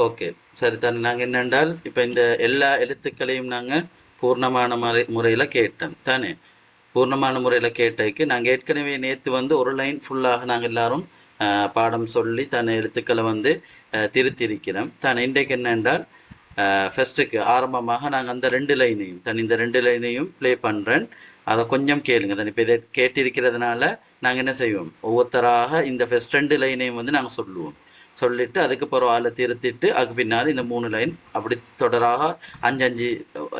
Okay. சரி தானே. நாங்க என்னென்றால், இப்ப இந்த எல்லா எழுத்துக்களையும் நாங்க பூர்ணமான முறையில கேட்டோம் தானே? பூர்ணமான முறையில கேட்டதுக்கு, நாங்க ஏற்கனவே நேத்து வந்து ஒரு லைன் ஃபுல்லாக நாங்க எல்லாரும் பாடம் சொல்லி தன் எழுத்துக்கள வந்து திருத்தியிருக்கிறோம். இன்றைக்கு என்னென்றால், ஃபர்ஸ்ட்டுக்கு ஆரம்பமாக நாங்க அந்த 2 லைனையும் இந்த 2 லைனையும் ப்ளே பண்றேன். அத கொஞ்சம் கேளுங்க. இப்ப இத கேட்டிருக்கிறதுனால, நாங்க என்ன செய்வோம், ஒவ்வொருத்தராக இந்த ஃபர்ஸ்ட் 2 லைனையும் வந்து நாங்க சொல்லுவோம். சொல்லிட்டு அதுக்கு பிறகு ஆள திருத்திட்டு, அதுக்கு பின்னால இந்த 3 லைன் அப்படி தொடராக 5, 5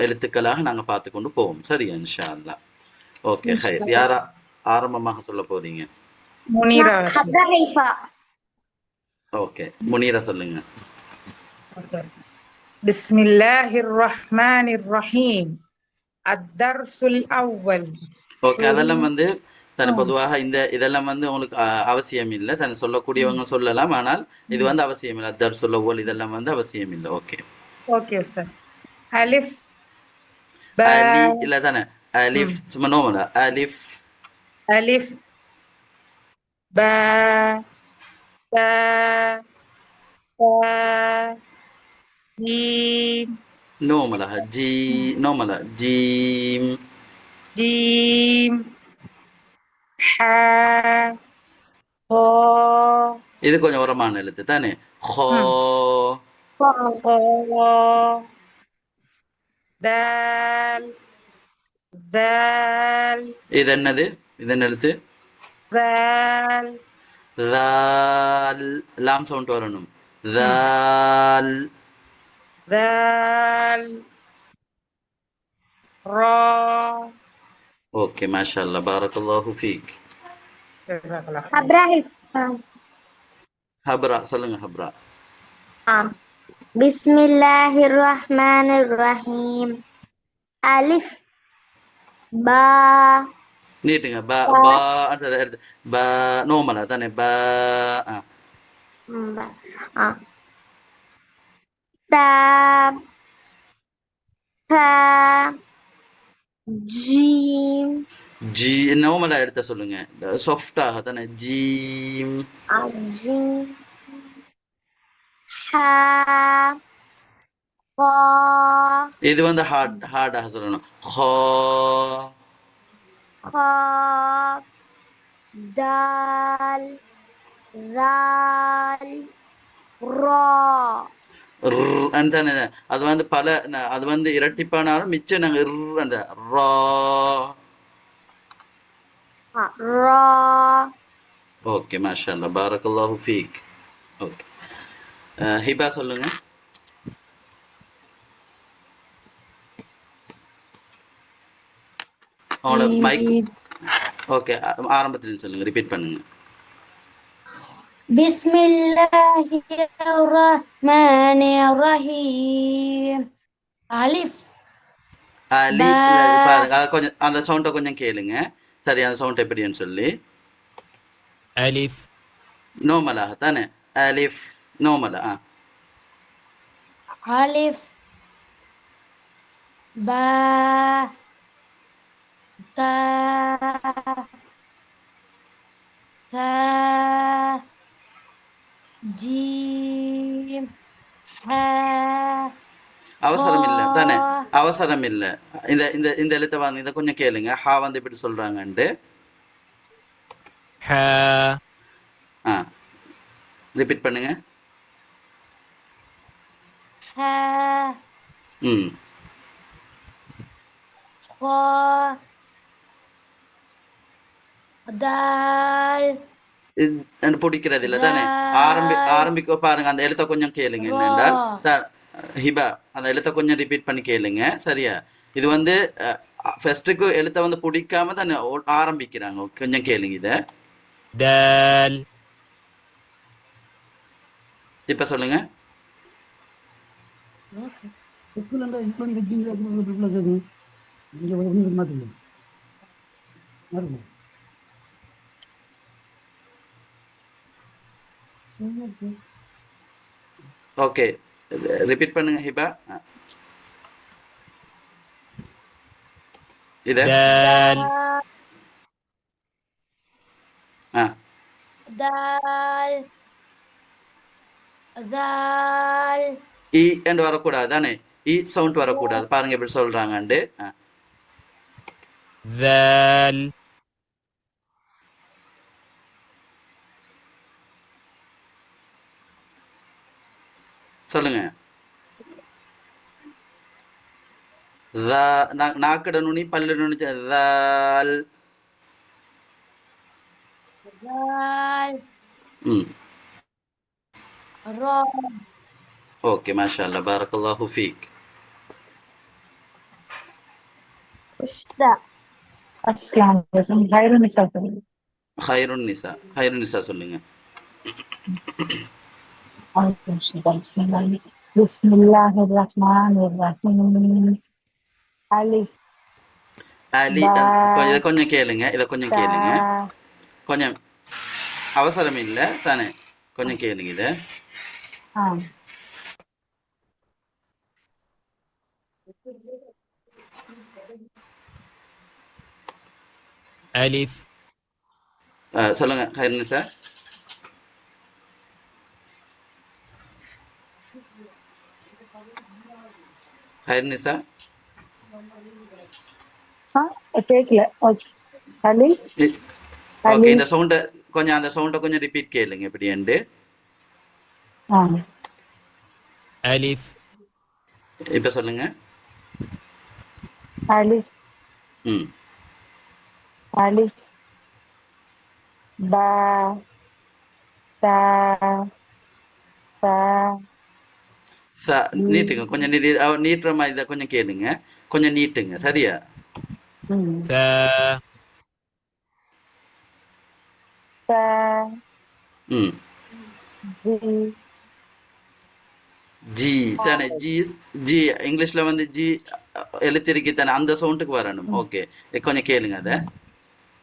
எழுத்துக்களாக நாங்க பார்த்துக் கொண்டு போவோம். சரியா? இன்ஷா அல்லாஹ். ஓகே. ஹைர். யாரா ஆரம்பமாக சொல்லப் போறீங்க? முனீரா. ஓகே. முனீரா சொல்லுங்க. பிஸ்மில்லாஹிர் ரஹ்மானிர் ரஹீம். அத்தர்சுல் அவ்வல். ஓகே. அதெல்லாம் வந்து பொதுவாக இதெல்லாம் வந்து உங்களுக்கு அவசியம் இல்ல. சொல்லக்கூடியவங்க சொல்லலாம். ஆனால் இது வந்து அவசியம் இல்ல. தர்சுல் அவ்வல் இதெல்லாம் வந்து அவசியம் இல்ல. ஓகே. ஓகே உஸ்தாத். அலிஃப் ப அலி இல்ல தானே? அலிஃப் சும்மா நோமலா? அலிஃப் அலிஃப் ப த த ஜீம் நோமலா? நோமலா? ஜீம் ஜீம் ஹ ஹோ இது கொஞ்சம் உரமான எழுத்து தானே? ஹோ ஹோ தால் தால் இது என்னது? இது என்ன எழுத்து? தால் தால். லாம் சவுண்ட் வரணும். தால் தால் ரா. ஓகே. மாஷா அல்லாஹ். பாரக்கல்லாஹு ஃபீக். ஹப்ரா சொல்லுங்க. ஹப்ரா. பிஸ்மில்லாஹிர்ரஹ்மானிர்ரஹீம். அலிஃப் பா நீட்டுங்க. ப பா எடுத்து ப நோமலா தானே? ப ஆ. பா தா தா ஜீம் ஜி நோமலா எடுத்த சொல்லுங்க. சாஃப்டாக தானே? ஜீம் ஜீம் ஹா கா இது வந்து ஹார்டாக சொல்லணும். ஹோ காப் தால் தால் ரா. தானே? அது வந்து அது வந்து இரட்டிப்பானாலும் மிச்சம் நாங்க அந்த ரா. ரா. ஓகே. மாஷா அல்லாஹ். பாரக்கல்லாஹு ஃபீக். ஓகே. ஹிபா சொல்லுங்க. அவங்களோட மைக். ஓகே. ஆரம்பத்துல சொல்லுங்க. ரிப்பீட் பண்ணுங்க. பிஸ்மில்லாஹிர்ரஹ்மானிர்ரஹீம். அலிஃப் அலி பா இல்ல பாருங்க. கொஞ்சம் அந்த சவுண்ட கொஞ்சம் கேளுங்க. சரி, அந்த சவுண்ட் எப்படின்னு சொல்லி. ألف நோமலாக தானே? அலிஃப் நோமலா. அலிஃப் பா தா சா ஜீம் ஹா அவசரம் இல்ல தானே? கா. அவசரம் இல்ல. இந்த இந்த இந்த எழுத்த வந்து இத கொஞ்சம் கேளுங்க. ஹா வந்து எப்படி சொல்றாங்கன்ட்டு. حاء ஆ. ரிப்பீட் பண்ணுங்க. ஹா ம். கா தால் பிடிக்கிறது இல்ல தானே? தால் ஆரம்பிக்க பாருங்க. அந்த எழுத்த கொஞ்சம் கேளுங்க. ரா. என்னென்றால் ஹிபா அந்த எழுத்த கொஞ்சம் ரிப்பீட் பண்ணி கேளுங்க. சரியா? இது வந்து ஃபர்ஸ்ட்டுக்கு எழுத்த வந்து பிடிக்காம தானே ஆரம்பிக்கிறாங்க. கொஞ்சம் கேளுங்க இத. دال இப்ப சொல்லுங்க. ஓகே. ரிப்பீட் பண்ணுங்க ஹிபா. இத. دال ஆ. தால் ذال இ என்று வரக்கூடாது தானே, இ சவுண்ட் வரக்கூடாது. பாருங்க எப்படி சொல்றாங்கண்டு. ذال சொல்லுங்க. நாக்கட நுனி பல்லு நுனி தால். ذال ம் را ஓகே, மாஷா அல்லாஹ், பாரக்கல்லாஹு ஃபீக். أشتا अस्सलाम वालेकुम खैरुन निसा சொல்லுங்க. ஹைருன் நிசா, ஹைருன் நிசா சொல்லுங்க. பிஸ்மில்லாஹிர்ரஹ்மானிர்ரஹீம். அலிஃப் அலி பா இதை கொஞ்சம் கேளுங்க, இதை கொஞ்சம் தா கேளுங்க. கொஞ்சம் அவசரம் இல்லை தானே, கொஞ்சம் கேளுங்க இதை. ஆ ألف சொல்லுங்க ஹைருன் நிசா. ஹைருன் நிசா. ஆ கேக்கல. ஓகே. அலிஃப் ஓகே, இந்த அலிஃப் சவுண்டை கொஞ்சம், அந்த சவுண்டை கொஞ்சம் ரிப்பீட் கேளுங்க எப்படின்ட்டு. ஆ ألف இப்போ சொல்லுங்க. அலிஃப் ம் அலிஃப் பா தா தா நீட்டுங்க கொஞ்சம், நீட்டுற மாதிரி இதை கொஞ்சம் கேளுங்க, கொஞ்சம் நீட்டுங்க சரியா. ம் ثاء தா ம் ஜி ஜி தானே, ஜி ஜி இங்கிலீஷ்ல வந்து ஜி எழுத்திருக்கு தானே, அந்த சவுண்டுக்கு வரணும். ஓகே, கொஞ்சம் கேளுங்க அதை.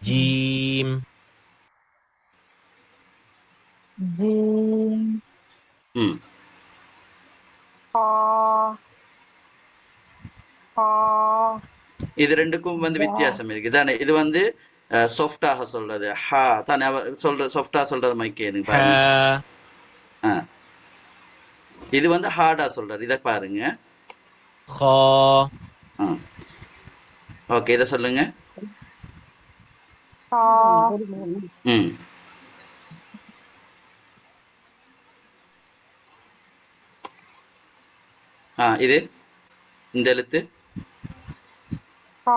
جيم ஜீம் ம் ஹா ஹா இது ரெண்டுக்கும் வந்து தா வித்தியாசம் இருக்கு தானே. இது வந்து சாஃப்டாக சொல்றது ஹா தானே, சொல்ற சாஃப்டா சொல்றது மாதிரி கேளுங்க பாருங்க. حاء ஆ இது வந்து ஹார்டா சொல்றது, இதை பாருங்க. خاء ஆ ஓகே, இதை சொல்லுங்க. ஹா ம் இது இந்த எழுத்து. ஹா